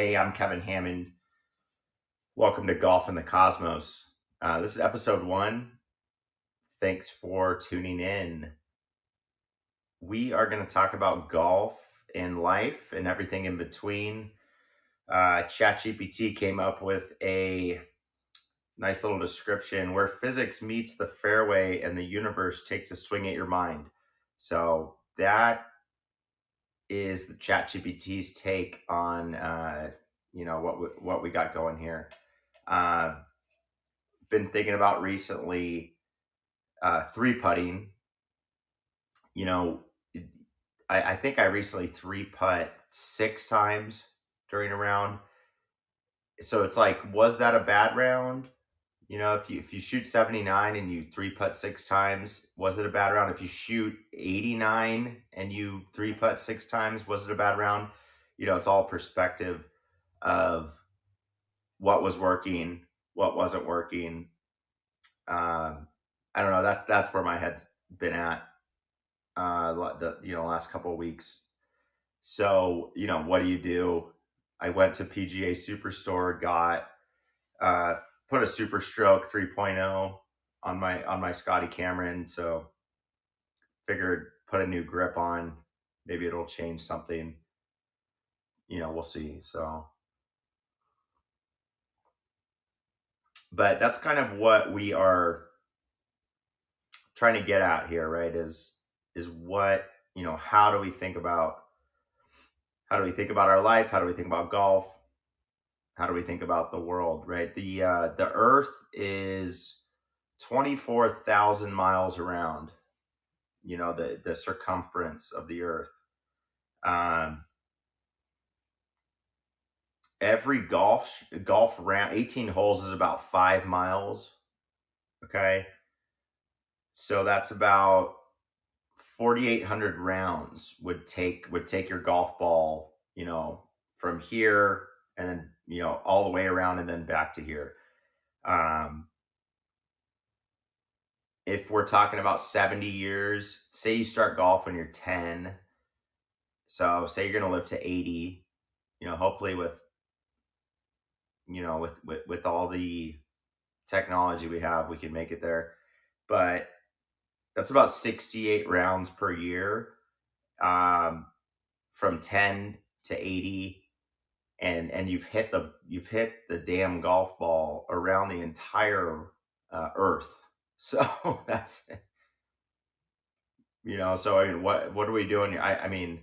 Hey, I'm Kevin Hammond. Welcome to Golf in the Cosmos. This is episode 1. Thanks for tuning in. We are going to talk about golf and life and everything in between. ChatGPT came up with a nice little description where physics meets the fairway and the universe takes a swing at your mind. So that is the ChatGPT's take on what we got going here. Been thinking about recently three putting. I think I recently three putt 6 times during a round. So it's like, was that a bad round? If you shoot 79 and you three putt 6 times, was it a bad round? If you shoot 89 and you three putt 6 times, was it a bad round? It's all perspective of what was working, what wasn't working. I don't know. That's where my head's been at the last couple of weeks. So what do? I went to PGA Superstore, got put a Super Stroke 3.0 on my Scotty Cameron. So figured put a new grip on. Maybe it'll change something. We'll see. So, but that's kind of what we are trying to get at here, right? Is what, how do we think about our life? How do we think about golf? How do we think about the world, right? The Earth is 24,000 miles around, the circumference of the Earth. Every golf round, 18 holes is about 5 miles. Okay. So that's about 4,800 rounds would take your golf ball, from here and then, all the way around and then back to here. If we're talking about 70 years, say you start golf when you're 10. So say you're going to live to 80, hopefully with all the technology we have, we can make it there. But that's about 68 rounds per year, from 10 to 80. And you've hit the damn golf ball around the entire Earth. So that's, so I mean, what are we doing? I mean,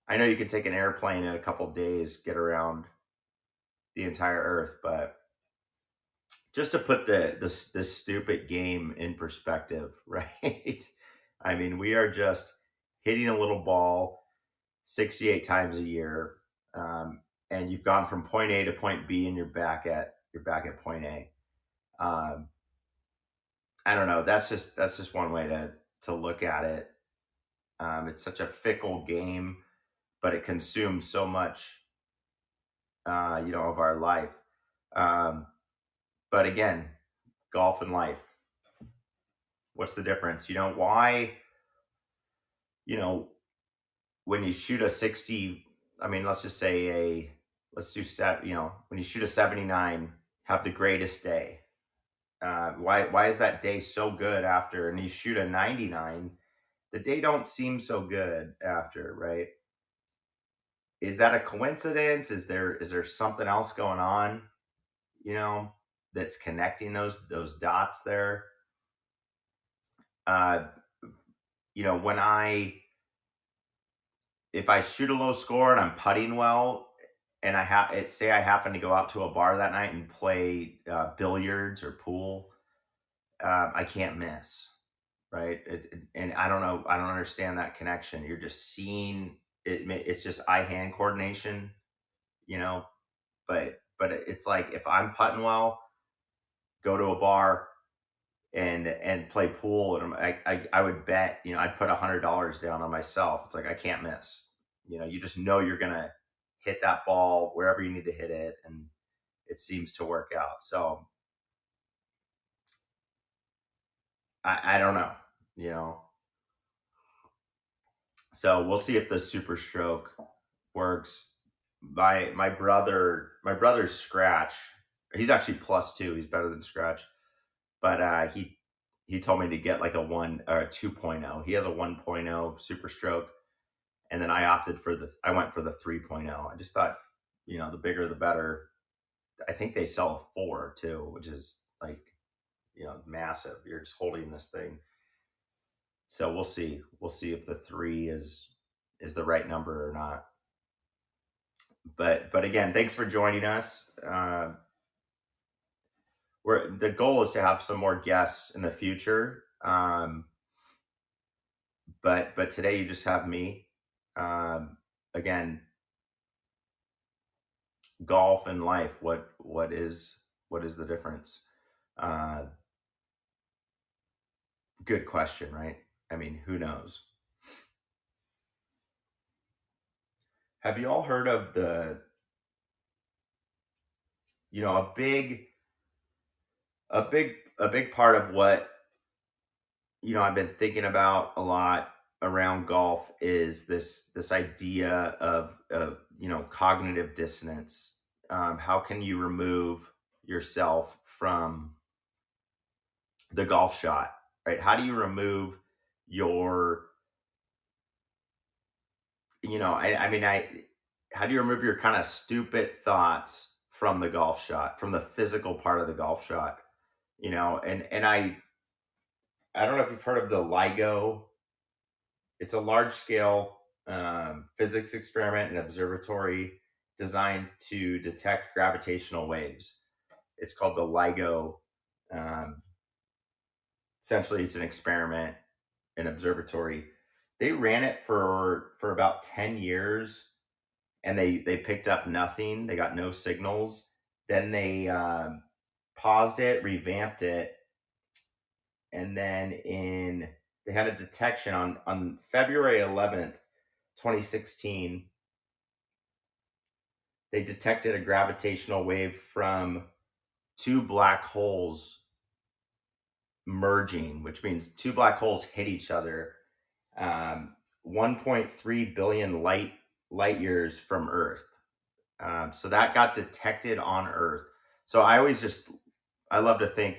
I know you can take an airplane in a couple of days, get around the entire Earth, but just to put this stupid game in perspective, right? I mean, we are just hitting a little ball 68 times a year, and you've gone from point A to point B, and you're back at point A. I don't know. That's just one way to look at it. It's such a fickle game, but it consumes so much, of our life. But again, golf and life. What's the difference? Why? When you shoot a 60, I mean, let's just say when you shoot a 79, have the greatest day. Why is that day so good after? And you shoot a 99, the day don't seem so good after, right? Is that a coincidence? Is there something else going on, that's connecting those dots there? If I shoot a low score and I'm putting well, and I happen to go out to a bar that night and play billiards or pool, I can't miss, right? And I don't know, I don't understand that connection. You're just seeing it. It's just eye-hand coordination, but it's like, if I'm putting well, go to a bar and play pool, and I would bet, I'd put $100 down on myself. It's like, I can't miss. You just know you're gonna hit that ball wherever you need to hit it, and it seems to work out. So I don't know, So we'll see if the Super Stroke works. my brother's Scratch. He's actually +2. He's better than Scratch. But he told me to get like a 1 or a 2.0. He has a 1.0 Super Stroke, and then I went for the 3.0. I just thought, the bigger the better. I think they sell a 4 too, which is like, massive. You're just holding this thing. So we'll see. We'll see if the 3 is the right number or not. But again, thanks for joining us. The goal is to have some more guests in the future. But today you just have me. Again, golf and life. What is the difference? Good question, right? I mean, who knows? Have you all heard of a big part of what I've been thinking about a lot around golf is this idea of cognitive dissonance. How can you remove yourself from the golf shot, right? How do you remove your how do you remove your kind of stupid thoughts from the golf shot, from the physical part of the golf shot? And I don't know if you've heard of the LIGO. It's a large scale physics experiment and observatory designed to detect gravitational waves. It's called the LIGO. Essentially, it's an experiment, an observatory. They ran it for about 10 years, and they picked up nothing. They got no signals. Then they paused it, revamped it, and then they had a detection on February 11th, 2016. They detected a gravitational wave from two black holes merging, which means two black holes hit each other 1.3 billion light years from Earth. So that got detected on Earth. So I love to think,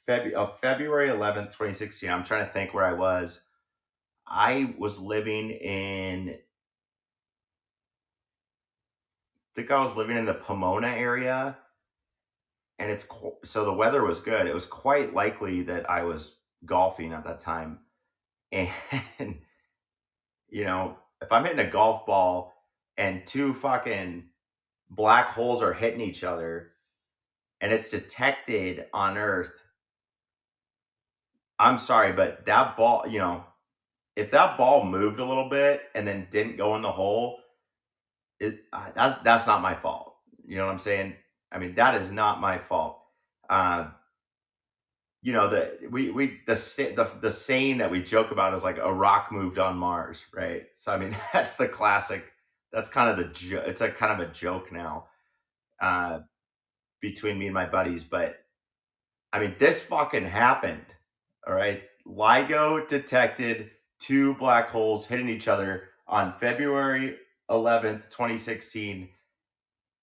February 11th, 2016, I'm trying to think where I was. I was living in the Pomona area, and so the weather was good. It was quite likely that I was golfing at that time. And if I'm hitting a golf ball and two fucking black holes are hitting each other and it's detected on Earth, I'm sorry, but that ball, if that ball moved a little bit and then didn't go in the hole, that's not my fault. You know what I'm saying? I mean, that is not my fault. The saying that we joke about is like a rock moved on Mars, right? So I mean, that's the classic. That's kind of it's a kind of a joke now between me and my buddies. But I mean, this fucking happened. All right, LIGO detected two black holes hitting each other on February 11th, 2016,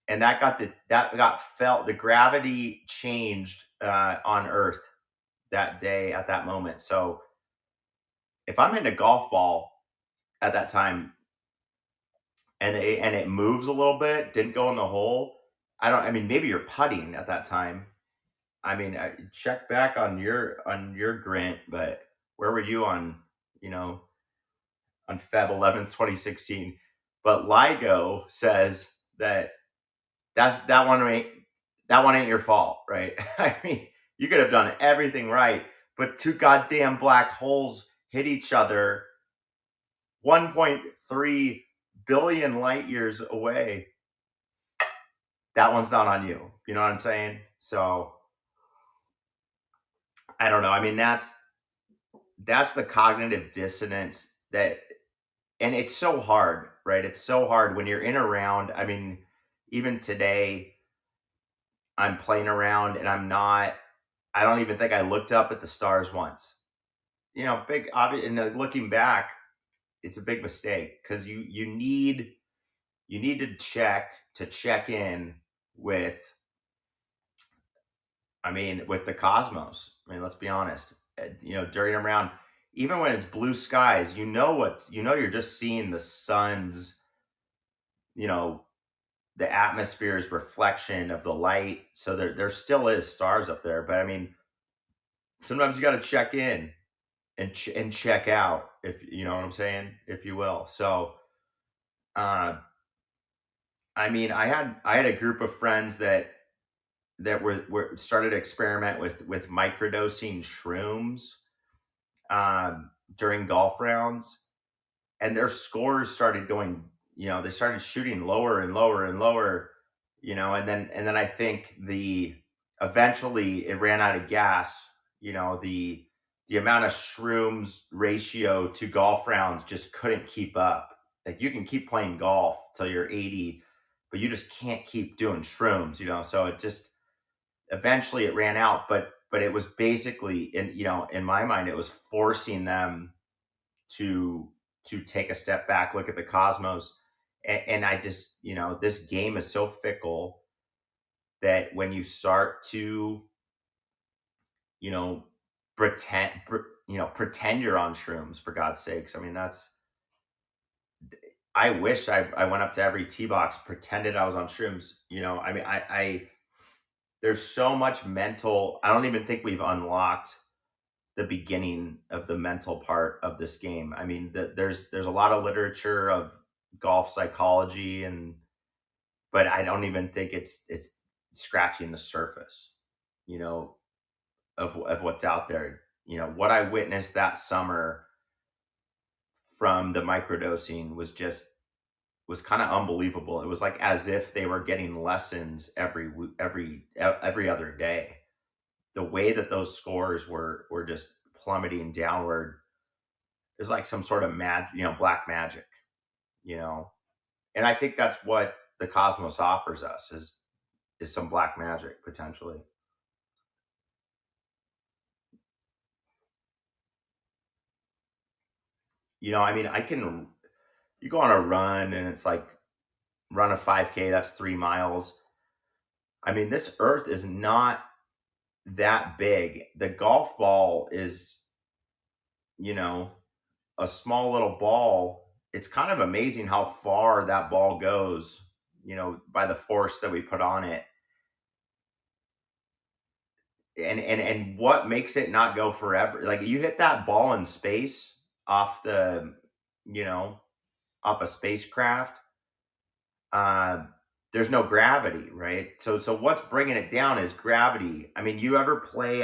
and that got felt. The gravity changed on Earth that day at that moment. So if I'm in a golf ball at that time and it moves a little bit, didn't go in the hole, maybe you're putting at that time. I mean, check back on your grint, but where were you on Feb 11th, 2016? But LIGO says that one ain't your fault, right? I mean, you could have done everything right, but two goddamn black holes hit each other 1.3 billion light years away. That one's not on you. You know what I'm saying? So I don't know. I mean, that's the cognitive dissonance and it's so hard, right? It's so hard when you're in a round. I mean, even today, I'm playing around and I don't even think I looked up at the stars once. Big obvious. And looking back, it's a big mistake because you need to check in with, I mean, with the cosmos. I mean, let's be honest. During a round, even when it's blue skies, you're just seeing the sun's, you know, the atmosphere's reflection of the light. So there still is stars up there, but I mean, sometimes you got to check in and check out, if you know what I'm saying, if you will. So, uh, I mean, I had a group of friends that were started to experiment with microdosing shrooms during golf rounds, and their scores started going. They started shooting lower and lower and lower. And then I think the eventually it ran out of gas. The amount of shrooms ratio to golf rounds just couldn't keep up. Like, you can keep playing golf till you're 80, but you just can't keep doing shrooms. So it just eventually it ran out, but it was basically, in my mind, it was forcing them to take a step back, look at the cosmos. And I just, this game is so fickle that when you start to, you know pretend you're on shrooms, for God's sakes. I mean, I wish I went up to every tee box, pretended I was on shrooms. I mean, I there's so much mental. I don't even think we've unlocked the beginning of the mental part of this game. I mean, there's a lot of literature of golf psychology, but I don't even think it's scratching the surface, you know, of what's out there. What I witnessed that summer from the microdosing was kind of unbelievable. It was like as if they were getting lessons every other day. The way that those scores were just plummeting downward. It was like some sort of black magic, you know. And I think that's what the cosmos offers us is some black magic potentially. I mean, you go on a run and it's like run a 5K, that's 3 miles. I mean, this earth is not that big. The golf ball is, you know, a small little ball. It's kind of amazing how far that ball goes, by the force that we put on it. And what makes it not go forever? Like, you hit that ball in space off you know, off a spacecraft, uh, there's no gravity, right? So what's bringing it down is gravity. I mean, you ever play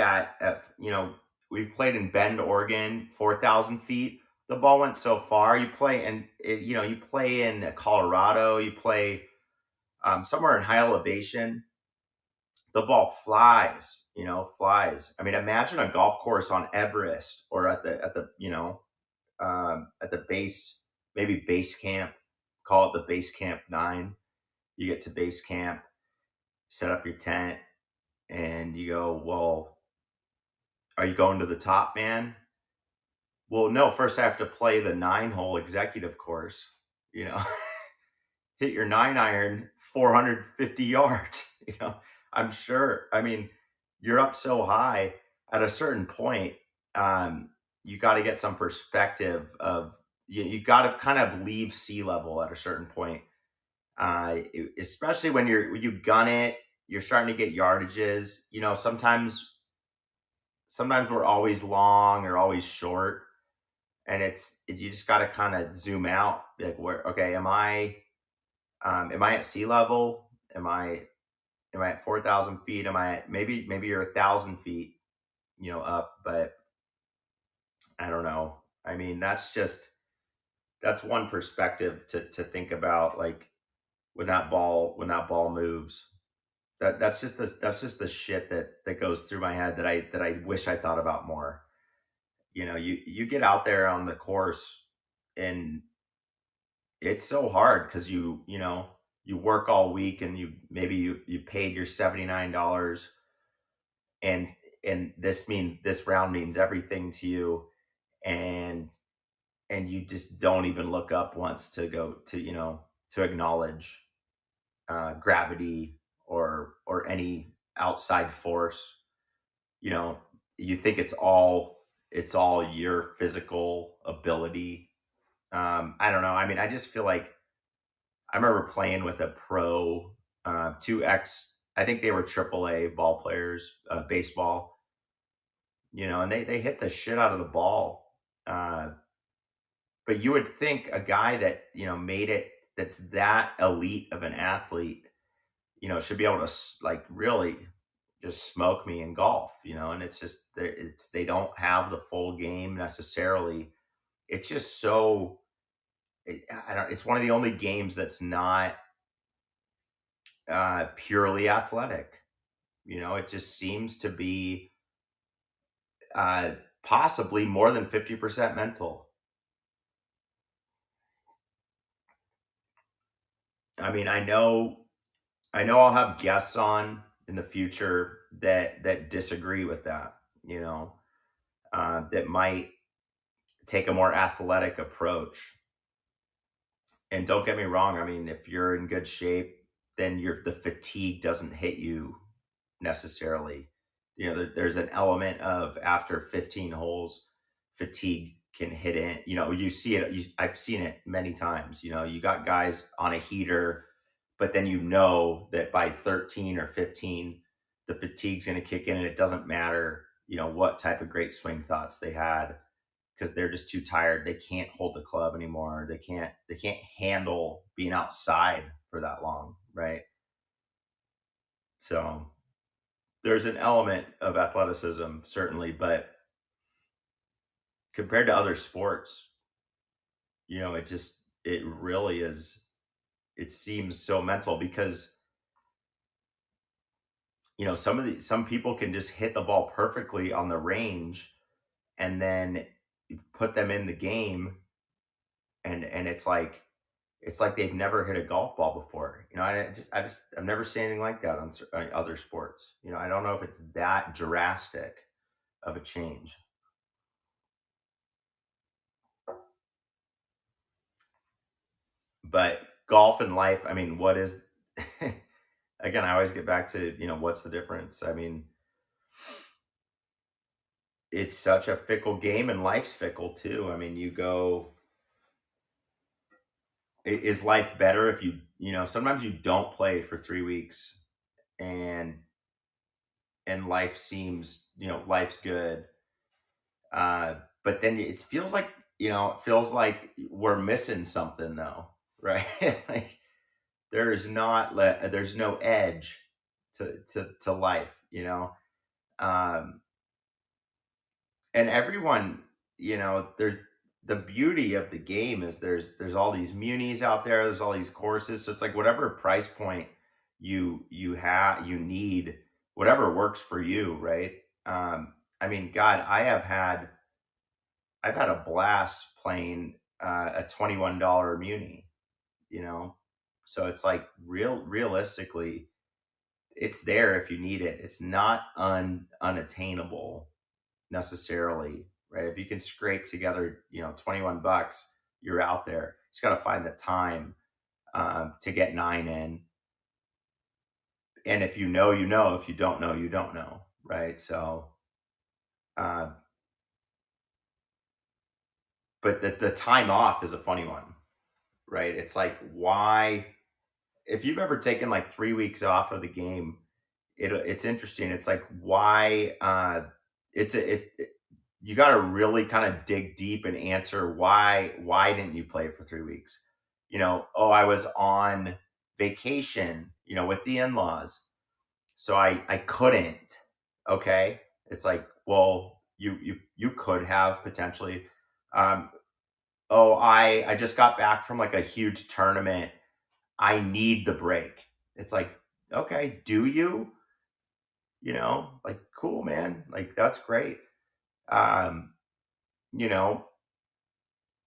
we've played in Bend, Oregon, 4,000 feet. The ball went so far. You play you play in Colorado. You play somewhere in high elevation. The ball flies. Flies. I mean, imagine a golf course on Everest or at the base, maybe base camp. Call it the base camp 9. You get to base camp, set up your tent, and you go, well, are you going to the top, man? Well, no, first I have to play the 9-hole executive course, you know, hit your 9-iron 450 yards, I'm sure. I mean, you're up so high at a certain point. You got to get some perspective of, you got to kind of leave sea level at a certain point. Especially when you gun it, you're starting to get yardages. Sometimes we're always long or always short, and you just got to kind of zoom out. Like, okay, am I at sea level? Am I at 4,000 feet? Am I at, maybe you're 1,000 feet, up, but I don't know. I mean, that's one perspective to think about, like, when that ball moves. That's just the shit that goes through my head that I wish I thought about more. You get out there on the course, and it's so hard because you work all week, and you paid your $79, and this round means everything to you, and and you just don't even look up once to go to, to acknowledge gravity or any outside force. You know, you think it's all your physical ability. I don't know. I mean, I just feel like I remember playing with a pro, two ex. I think they were AAA ball players, baseball. And they hit the shit out of the ball. Uh, but you would think a guy that made it, that's that elite of an athlete, should be able to like really just smoke me in golf. And it's just they don't have the full game necessarily. It's just so I don't. It's one of the only games that's not purely athletic. It just seems to be uh, possibly more than 50% mental. I mean, I know I'll have guests on in the future that disagree with that. That might take a more athletic approach. And don't get me wrong. I mean, if you're in good shape, then the fatigue doesn't hit you necessarily. There's an element of after 15 holes, fatigue can hit in. You see it. I've seen it many times. You got guys on a heater, but then that by 13 or 15, the fatigue's going to kick in, and it doesn't matter, what type of great swing thoughts they had, because they're just too tired. They can't hold the club anymore. They can't handle being outside for that long, right? So there's an element of athleticism, certainly, but compared to other sports, it really is. It seems so mental because some people can just hit the ball perfectly on the range, and then you put them in the game, and it's like they've never hit a golf ball before. I've never seen anything like that on other sports. I don't know if it's that drastic of a change. But golf and life, I mean, what is again, I always get back to, what's the difference? I mean, it's such a fickle game, and life's fickle too. I mean, is life better if sometimes you don't play for 3 weeks, and life seems, life's good. Uh, but then it feels like we're missing something though, right? Like there's no edge to life, um, and everyone, there the beauty of the game is there's all these munis out there, there's all these courses, so it's like whatever price point you need, whatever works for you, right? I mean, God, I've had a blast playing a $21 muni, you know so it's like realistically, it's there if you need it. It's not unattainable necessarily, right? If you can scrape together, $21, you're out there. You just got to find the time to get 9 in. And if you know, you know. If you don't know, you don't know, right? So, uh, but the time off is a funny one, right? It's like, why? If you've ever taken like 3 weeks off of the game, it's interesting. It's like, why? You got to really kind of dig deep and answer why didn't you play for 3 weeks? Oh, I was on vacation, with the in-laws, so I couldn't. Okay, it's like, well, you could have potentially. Um, oh, I just got back from like a huge tournament. I need the break. It's like, okay, do you? Like, cool, man. Like, that's great. Um, you know,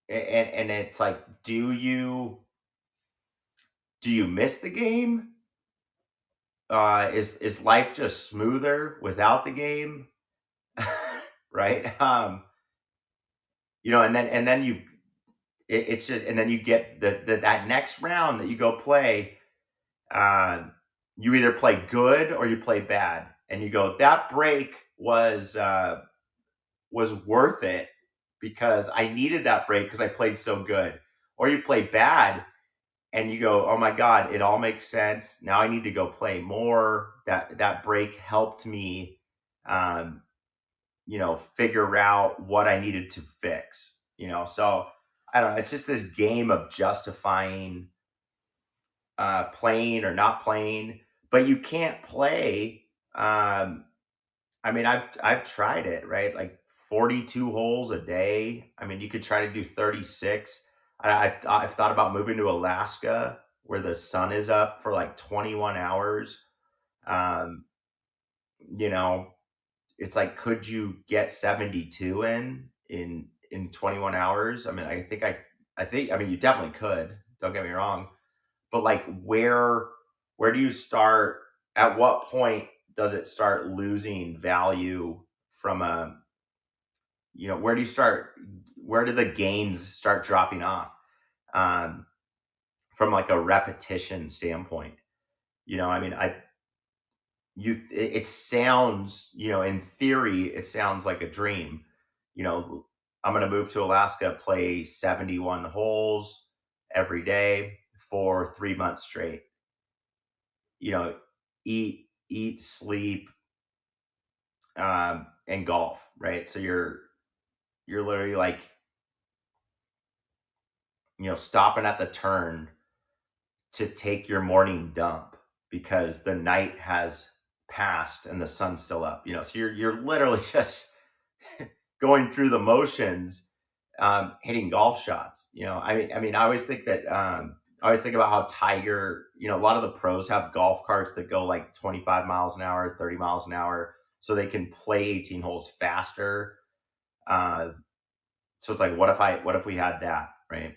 and it's like, do you miss the game? Is life just smoother without the game? Right? And then it's just, and then you get that next round that you go play. Uh, you either play good or you play bad, and you go, that break was worth it because I needed that break because I played so good. Or you play bad and you go, oh my God, it all makes sense. Now I need to go play more. That break helped me, um, figure out what I needed to fix. So I don't know. It's just this game of justifying playing or not playing, but you can't play. I mean, I've tried it, right? Like 42 holes a day. I mean, you could try to do 36. I've thought about moving to Alaska where the sun is up for like 21 hours. Um, you know, it's like, could you get 72 in 21 hours? I mean, I mean, you definitely could. Don't get me wrong, but like, where do you start? At what point does it start losing value from a, where do you start? Where do the gains start dropping off? Um, from like a repetition standpoint, I mean, it sounds, in theory, it sounds like a dream. I'm going to move to Alaska, play 71 holes every day for 3 months straight. Eat, sleep, and golf, right? So you're literally like, stopping at the turn to take your morning dump because the night has passed and the sun's still up. So you're literally just going through the motions, hitting golf shots. I always think that I always think about how Tiger, a lot of the pros have golf carts that go like 25 miles an hour, 30 miles an hour, so they can play 18 holes faster. So it's like, what if we had that, right?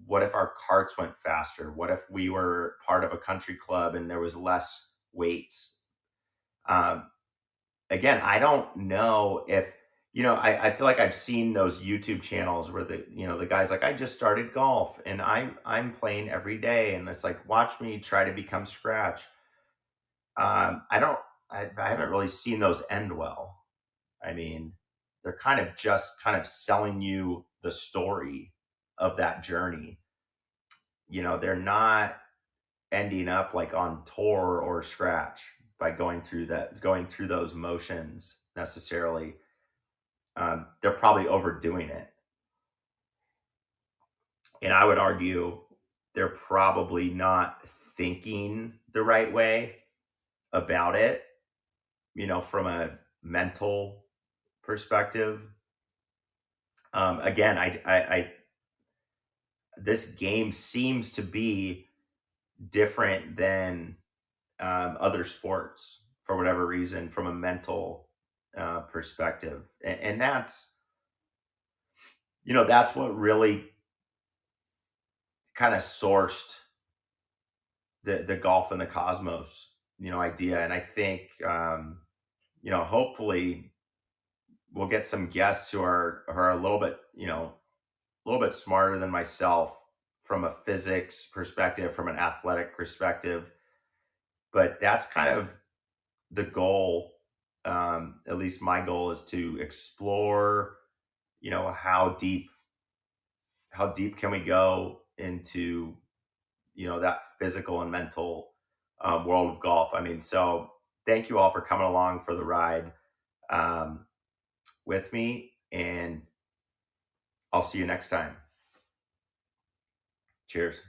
What if our carts went faster? What if we were part of a country club and there was less weights? Um, Again, I don't know if, I feel like I've seen those YouTube channels where the guy's like, I just started golf and I'm playing every day. And it's like, watch me try to become scratch. I don't, I haven't really seen those end well. I mean, they're kind of selling you the story of that journey. They're not ending up like on tour or scratch by going through those motions necessarily. They're probably overdoing it. And I would argue they're probably not thinking the right way about it, from a mental perspective. Again, this game seems to be different than other sports for whatever reason from a mental perspective, and that's what really kind of sourced the golf and the cosmos idea. And I think hopefully we'll get some guests who are a little bit smarter than myself from a physics perspective, from an athletic perspective. But that's kind of the goal. At least my goal is to explore, how deep can we go into, that physical and mental world of golf. I mean, so thank you all for coming along for the ride with me, and I'll see you next time. Cheers.